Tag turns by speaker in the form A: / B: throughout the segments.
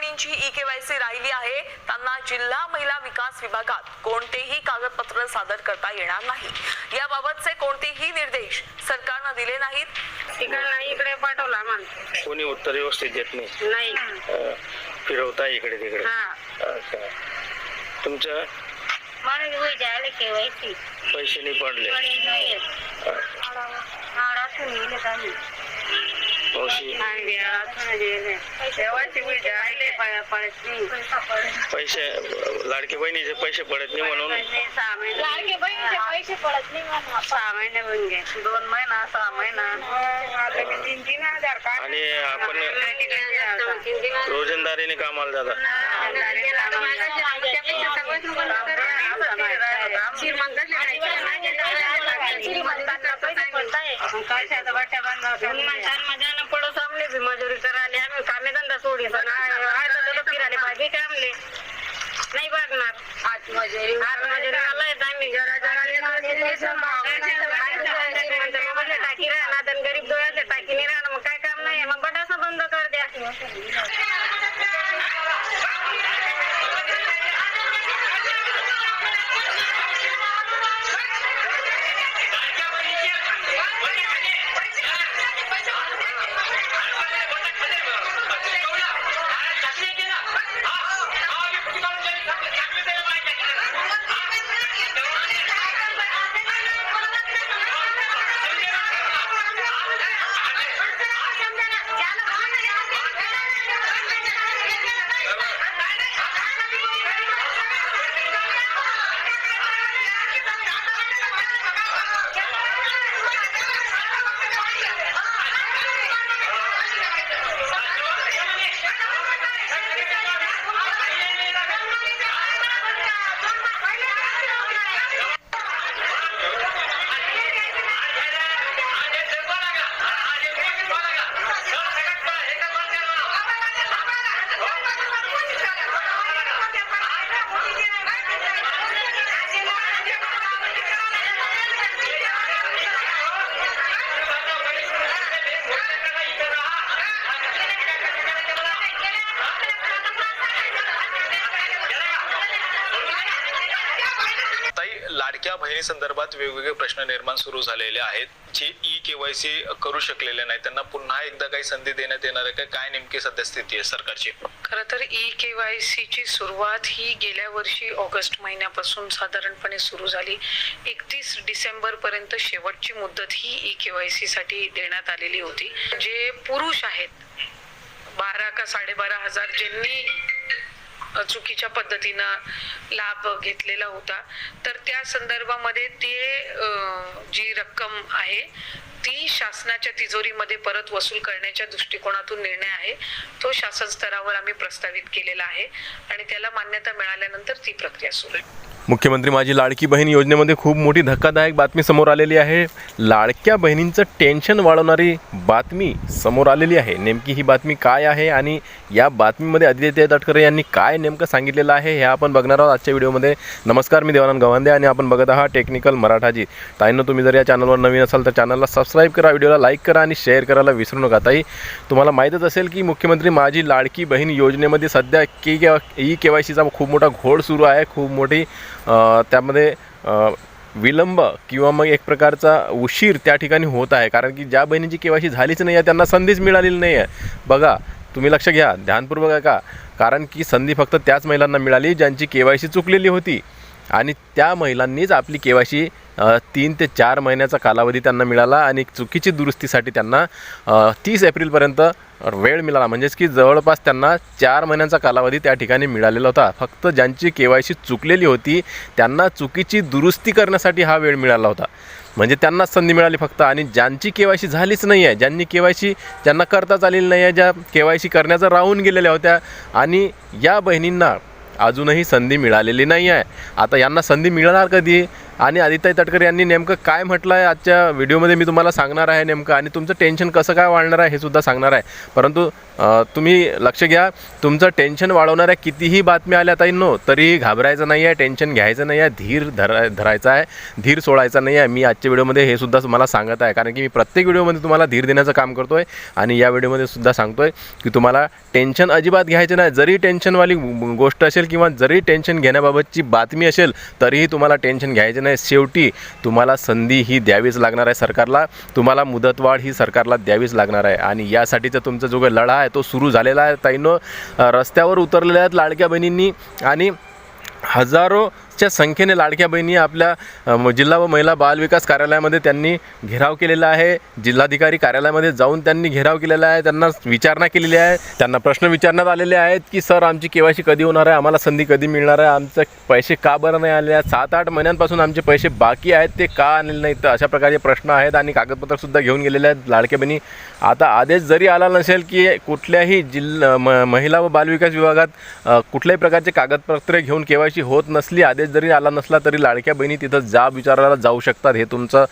A: बहिणींची e-KYC राहिली आहे त्यांना जिल्हा महिला विकास विभागात कोणतेही कागदपत्र सादर करता येणार नाही। याबाबतचे कोणतेही निर्देश सरकारने दिले नाहीत।
B: इकडे पाठवला मान
C: कोणी उत्तर व्यवस्थित देत
B: नाही
C: फिरवता इकडे तिकडे।
B: हा
C: तुमचं
B: मला जायला केवायसी
C: पैसे नाही पडले पैसे लाडके बहिणीचे पैसे पडत नाही म्हणून
B: लाडके बहिणीचे पैसे पडत नाही 6 महिने होऊन गे 2 महिना 6 महिना
C: आणि आपण रोजंदारीने कामाला जातात।
B: मजुरी करायला आम्ही कामे धंदा सोडी फिरायला पाहिजे कामले नाही बघणार आज मजुरी आम्ही टाकी राहणार गरीब डोळ्याचे टाकी नाही राहणार मग काय काम नाही मग बटासा बंद कर द्या।
D: लाडक्या बहिणी संदर्भात वेगवेगळे प्रश्न निर्माण सुरू झालेले आहेत। जे ई-केवायसी करू शकलेले नाही त्यांना पुन्हा एकदा काही संधी देण्यात येणार आहे काय नेमकी सद्यस्थिती आहे सरकारची?
E: खरं तर ई-केवायसी ची सुरुवात ही गेल्या वर्षी ऑगस्ट महिन्यापासून साधारणपणे सुरू झाली। 31 डिसेंबर पर्यंत शेवटची मुदत ही ई-केवायसी साठी देण्यात आलेली होती। जे पुरुष आहेत 12 का 12.5 हजार ज्यांनी चुकीच्या पद्धतीनं लाभ घेतलेला होता तर त्या संदर्भामध्ये ते जी रक्कम आहे ती शासनाच्या तिजोरीमध्ये परत वसूल करण्याच्या दृष्टिकोनातून निर्णय आहे तो शासन स्तरावर आम्ही प्रस्तावित केलेला आहे आणि त्याला मान्यता मिळाल्यानंतर ती प्रक्रिया सुरू आहे।
F: मुख्यमंत्री माझी लाडकी बहीण योजनेमध्ये खूप मोठी धक्कादायक बातमी समोर आलेली आहे। लाडक्या बहिणींचं टेन्शन वाढवणारी बातमी समोर आलेली आहे। नेमकी ही बातमी काय आहे आणि या बातमीमध्ये आदित्य तटकरे यांनी काय नेमकं सांगितलेलं आहे हे आपण बघणार आहोत आजच्या व्हिडिओमध्ये। नमस्कार, मी देवानंद गवांदे आणि आपण बघत आहात टेक्निकल मराठाजी। ताईंनो, तुम्ही जर या चॅनलवर नवीन असाल तर चॅनलला सबस्क्राईब करा, व्हिडिओला लाईक करा आणि शेअर करायला विसरू नका। ताई, तुम्हाला माहीतच असेल की मुख्यमंत्री माझी लाडकी बहीण योजनेमध्ये सध्या ई-केवायसीचा खूप मोठा घोळ सुरू आहे। खूप मोठी त्यामध्ये विलंब किंवा मग एक प्रकारचा उशीर त्या ठिकाणी होत आहे, कारण की ज्या बहिणीची केवायसी झालीच नाही आहे त्यांना संधीच मिळालेली नाही आहे। बघा, तुम्ही लक्ष घ्या, ध्यानपूर्वक ऐका, कारण की संधी फक्त त्याच महिलांना मिळाली ज्यांची केवायसी चुकलेली होती आणि त्या महिलांनीच आपली केवायसी 3 ते 4 महिन्याचा कालावधी त्यांना मिळाला आणि चुकीची दुरुस्तीसाठी त्यांना 30 एप्रिलपर्यंत वेळ मिळाला। म्हणजेच की जवळपास त्यांना 4 महिन्यांचा कालावधी त्या ठिकाणी मिळालेला होता। फक्त ज्यांची केवायसी चुकलेली होती त्यांना चुकीची दुरुस्ती करण्यासाठी हा वेळ मिळाला होता, म्हणजे त्यांनाच संधी मिळाली फक्त। आणि ज्यांची केवायसी झालीच नाही आहे, ज्यांनी केवायसी ज्यांना करताच आलेली नाही आहे, ज्या केवायसी करण्याचं राहून गेलेल्या होत्या आणि या बहिणींना अजूनही संधी मिळालेली नाही आहे। आता यांना संधी मिळणार कधी? आणि आदित्य तटकरे यांनी नेमकं काय म्हटलं आहे आजच्या व्हिडिओमध्ये मी तुम्हाला सांगणार आहे नेमकं, आणि तुमचं टेन्शन कसं काय वाढणार आहे हे सुद्धा सांगणार आहे. परंतु तुम्ही लक्ष घ्या, तुमचं टेन्शन वाढवणाऱ्या कितीही बातम्या आल्या ताईंनो तरीही घाबरायचं नाही आहे, टेन्शन घ्यायचं नाही आहे, धीर धरायचा आहे, धीर सोडायचा नाही आहे. मी आजच्या व्हिडिओमध्ये हे सुद्धा तुम्हाला सांगत आहे, कारण की मी प्रत्येक व्हिडिओमध्ये तुम्हाला धीर देण्याचं काम करतो आहे आणि या व्हिडिओमध्ये सुद्धा सांगतो आहे की तुम्हाला टेन्शन अजिबात घ्यायचं नाही. जरी टेन्शनवाली गोष्ट असेल किंवा जरी टेन्शन घेण्याबाबतची बातमी असेल तरीही तुम्हाला टेन्शन घ्यायचं नाही. शेवटी तुम्हाला संधी ही द्यावीच लागणार आहे सरकारला, तुम्हाला मुदतवाढ ही सरकारला द्यावीच लागणार आहे आणि यासाठीचा तुमचा जो काही लढा आहे तो सुरू झालेला आहे ताईंनो. रस्त्यावर उतरलेल्या आहेत लाडक्या बहिणींनी आणि हजारोच्या संख्येने लाडक्या बहिणी आपल्या जिल्हा व महिला बाल विकास कार्यालयामध्ये त्यांनी घेराव केलेला आहे. जिल्हाधिकारी कार्यालयामध्ये जाऊन त्यांनी घेराव केलेला आहे, त्यांना विचारणा केलेली आहे, त्यांना प्रश्न विचारण्यात आलेले आहेत की सर आमची केवायसी कधी होणार आहे, आम्हाला संधी कधी मिळणार आहे, आमचे पैसे का बरं नाही आले आहेत, 7-8 महिन्यांपासून आमचे पैसे बाकी आहेत ते का आलेले नाहीत. तर अशा प्रकारचे प्रश्न आहेत आणि कागदपत्रसुद्धा घेऊन गेलेले आहेत लाडक्या बहिणी. आता आदेश जरी आला नसेल की कुठल्याही महिला व बालविकास विभागात कुठल्याही प्रकारचे कागदपत्रे घेऊन केवायसी होत नसली, आदेश जरी आला नसला तरी लाडक्या बहिणी तिथं जाब विचारायला जाऊ शकतात. हे तुमचं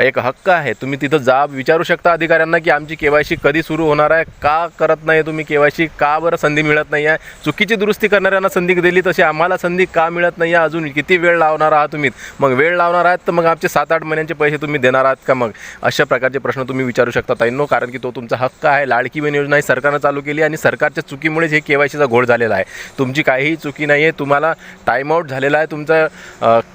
F: एक हक्क आहे. तुम्ही तिथं जाब विचारू शकता अधिकाऱ्यांना की आमची केवायसी कधी सुरू होणार आहे, का करत नाही तुम्ही केवायसी, का बरं संधी मिळत नाही आहे. चुकीची दुरुस्ती करणाऱ्यांना संधी दिली तशी आम्हाला संधी का मिळत नाही आहे, अजून किती वेळ लावणार आहात तुम्ही. मग वेळ लावणार आहात तर मग आमचे 7-8 महिन्यांचे पैसे तुम्ही देणार आहात का. मग अशा प्रकारचे प्रश्न तुम्ही विचारू शकता ताईंनो, कारण की तो तुमचा हक्क आहे. लाडकी बहीण योजना ही सरकारनं चालू केली आणि सरकारच्या चुकीमुळेच हे केवायसीचा घोळ झालेला आहे. तुमची काहीही चुकी नाही आहे, तुम्हाला टाईमआउट झालेला आहे. तुमचं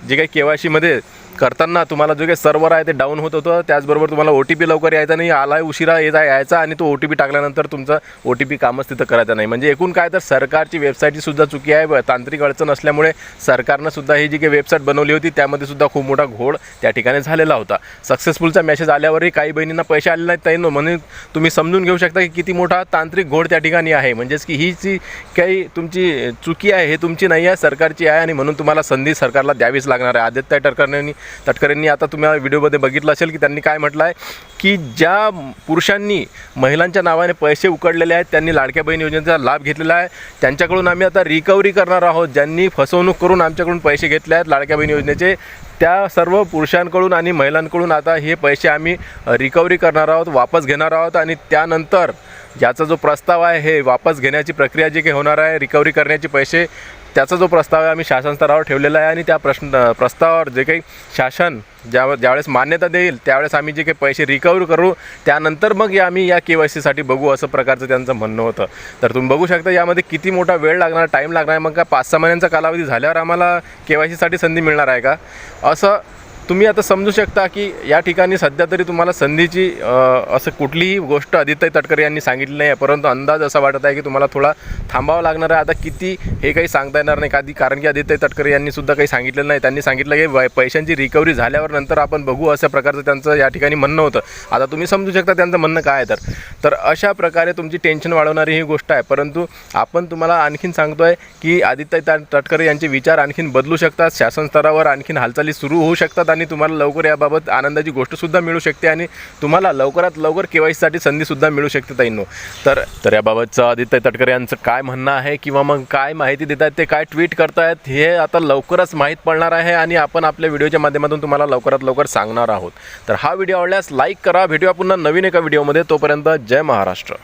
F: जे काही केवायसीमध्ये करताना तुम्हाला जो काही सर्व्हर आहे ते डाऊन होत होतं, त्याचबरोबर तुम्हाला OTP लवकर यायचा नाही, आलाय उशिरा यायचा आणि तो OTP टाकल्यानंतर तुमचा OTP कामच तिथं करायचं नाही. म्हणजे एकूण काय तर सरकारची वेबसाईटची सुद्धा चुकी आहे. तांत्रिक अडचण असल्यामुळे सरकारनं सुद्धा ही जी काही वेबसाईट बनवली होती त्यामध्ये सुद्धा खूप मोठा घोळ त्या ठिकाणी झालेला होता. सक्सेसफुलचा मेसेज आल्यावरही काही बहिणींना पैसे आले नाहीत ताईंनो, म्हणून तुम्ही समजून घेऊ शकता की किती मोठा तांत्रिक घोळ त्या ठिकाणी आहे. म्हणजेच की ही जी काही तुमची चुकी आहे हे तुमची नाही आहे, सरकारची आहे आणि म्हणून तुम्हाला संधी सरकारला द्यावीच लागणार आहे. आदित्य तटकरेंनी आता तुम्ही व्हिडिओमध्ये बघितलं असेल की त्यांनी काय म्हटलं आहे की ज्या पुरुषांनी महिलांच्या नावाने पैसे उकडलेले आहेत त्यांनी लाडक्या बहीण योजनेचा लाभ घेतलेला आहे, त्यांच्याकडून आम्ही आता रिकव्हरी करणार आहोत. ज्यांनी फसवणूक करून आमच्याकडून पैसे घेतले आहेत लाडक्या बहीण योजनेचे, त्या सर्व पुरुषांकडून आणि महिलांकडून आता हे पैसे आम्ही रिकव्हरी करणार आहोत, वापस घेणार आहोत आणि त्यानंतर ज्याचा जो प्रस्ताव आहे हे वापस घेण्याची प्रक्रिया जी काही होणार आहे, रिकव्हरी करण्याचे पैसे, त्याचा जो प्रस्ताव आहे आम्ही शासन स्तरावर ठेवलेला आहे आणि त्या प्रस्तावावर जे काही शासन ज्यावेळेस मान्यता देईल त्यावेळेस आम्ही जे काही पैसे रिकवर करू, त्यानंतर मग आम्ही या KYC बघू, असं प्रकारचं त्यांचं म्हणणं होतं. तर तुम्ही बघू शकता यामध्ये किती मोठा वेळ लागणार, टाईम लागणार आहे. मग का 5-6 महिन्यांचा कालावधी झाल्यावर आम्हाला KYC संधी मिळणार आहे का, असं तुम्ही आता समजू शकता की या ठिकाणी सध्या तरी तुम्हाला संधीची असं कुठलीही गोष्ट आदित्य तटकरे यांनी सांगितली नाही आहे, परंतु अंदाज असा वाटत आहे की तुम्हाला थोडा थांबावं लागणार आहे. आता किती हे काही सांगता येणार नाही कारण की आदित्य तटकरे यांनी सुद्धा काही सांगितलेलं नाही. त्यांनी सांगितलं की पैशांची रिकव्हरी झाल्यावर नंतर आपण बघू, अशा प्रकारचं त्यांचं या ठिकाणी म्हणणं होतं. आता तुम्ही समजू शकता त्यांचं म्हणणं काय आहे. तर अशा प्रकारे तुमची टेन्शन वाढवणारी ही गोष्ट आहे. परंतु आपण तुम्हाला आणखीन सांगतो आहे की आदित्य तटकरे यांचे विचार आणखीन बदलू शकतात, शासन स्तरावर आणखीन हालचाली सुरू होऊ शकतात आणि तुम्हाला लवकर याबाबत आनंदाची गोष्टसुद्धा मिळू शकते आणि तुम्हाला लवकरात लवकर KYC संधीसुद्धा मिळू शकते ताईंनो. तर याबाबतचं आदित्य तटकरे यांचं काय म्हणणं आहे किंवा मग काय माहिती देत आहेत, ते काय ट्विट करतायत हे आता लवकरच माहीत पडणार आहे आणि आपण आपल्या व्हिडिओच्या माध्यमातून तुम्हाला लवकरात लवकर सांगणार आहोत. तर हा व्हिडिओ आवडल्यास लाईक करा. भेटूया पुन्हा नवीन एका व्हिडिओमध्ये. तोपर्यंत जय महाराष्ट्र.